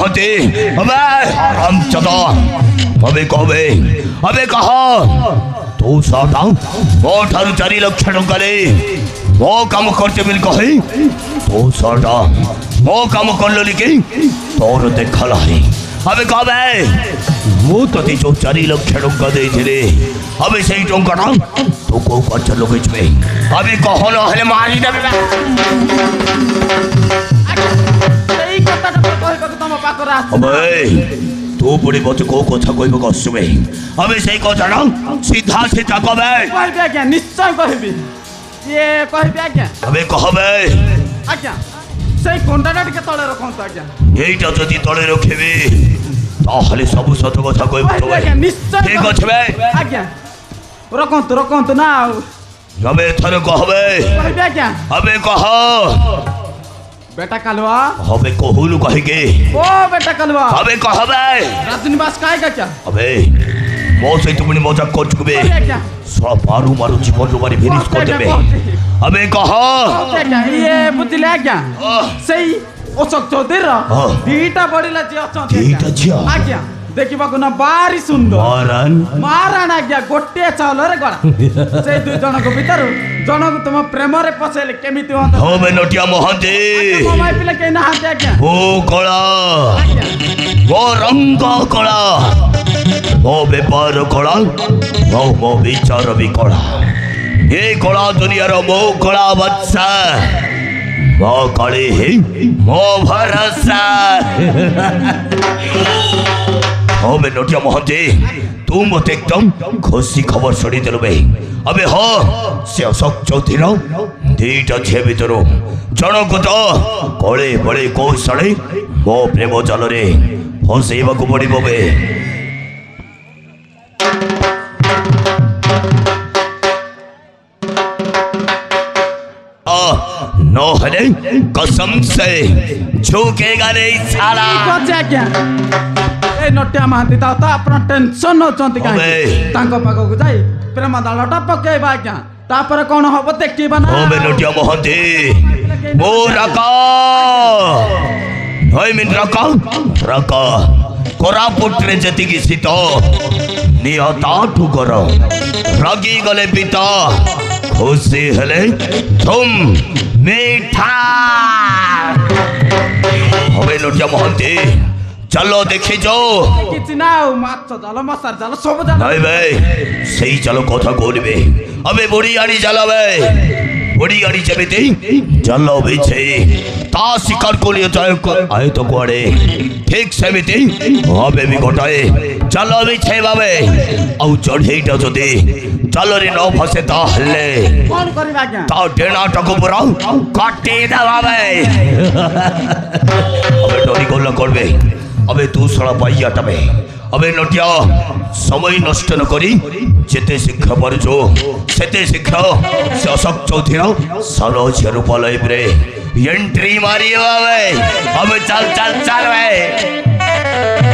महते अबे रामचंद्र अबे कबे अबे कह तू साटा मो ठारू 4 लाख टंका ले मो काम करते मिल कहे तू साटा मो काम कर कि तोर देखा है अबे कबे मु तते जो 4 लाख टंका देथिले अबे सेही टंकाटा तू को खर्च लगेछबे अबे कह न हेले मारी देबे सेही कथाटा तो कहि कत तम पाकर आस अबे तू पुड़ी बच्चे को कथा कहबे कसुबे अबे सेही कथाटा सीधा सीधा कहबे कहबे आज्ञा निश्चय कहबी ये कहबे आज्ञा अबे कहबे आज्ञा सेही कोंडाटा टिके तळे रखंत आज्ञा एटा जदि तळे रखिबे ताहले सब सत कथा कहबे तो आज्ञा निश्चय ठीक अछि बे आज्ञा रखंत ना अबे थरे कहबे कहबे आज्ञा अबे कह बेटा कालवा अबे कहूलु कहिगे ओ बेटा कालवा अबे कहबे राजनिवास काहेगा क्या अबे मो से तुमने मजाक कर चुकबे आज्ञा सब मारू जीवन रो मारी फिनिश कर देबे अबे कह आज्ञा ये बुझिले आज्ञा सेही अशोक चौधरी दीटा बड़िला जे अछन दीटा जिया आज्ञा देखिबाकु ना बारी सुंदर मारान आज्ञा गोटे चावल रे गड़ा से दुई जन को भीतर जन को तुम प्रेम रे पसेले केमिति होत हो बे नटिया महते मोबाइल पिले के ना हाते आज्ञा ओ कला वो रंग कला वो व्यापार कला वो विचार भी कला ये कला दुनिया रो मो कला बच्चा मो कले ही मो भरोसा हो बे नटिया महते तू मत एकदम खुशी खबर शुणी देलु बे अबे हो से अशोक चौधरी दीटा झे भीतर जनक तो कले बड़े कौशले मो प्रेम जाल रे फसैबा को पड़िबो बे न हले कसम से झुकेगा नहीं साला आज्ञा ए नटिया महांती ता अपना टेंशन नचंती काहे तांको पाखो को जाई प्रेम दालटा पकेबा आज्ञा तापर कोन हबो देखिबा ना ओ बे नटिया महंती मो रका होय मिन रका कोरापुट रे जति की सीत नियता ठुकर रगी गले पिता खुशी हले तुम मीठा होबे नटिया महंती चलो देखी जाओ किछि ना माछ जाल मसार जाल सब जाल नहीं भाई सही चलो कथा कहबे अबे बुढ़ी आड़ी जाला बे बुढ़ी आड़ी जेमिति चलो भी छे ता शिकार को लिए जाए आए तो कोड़े ठीक सेमिति अबे भी घटाए चलो भी छे बाबे औ चढ़ेटा जदे चलो रे न फसे ता हल्ले कोन करबा आज्ञा ता डेना टको पुरा काटे दा बाबे अबे डोरी गोल करबे अबे तू सड़ा पाइया तबे अबे नटिया समय नष्ट न करी जेते शिक्षा परजो सेते शिक्षा से अशोक चौधरी सालो झेरु पलाई रे एंट्री मारी बाबे अबे चल चल चल बे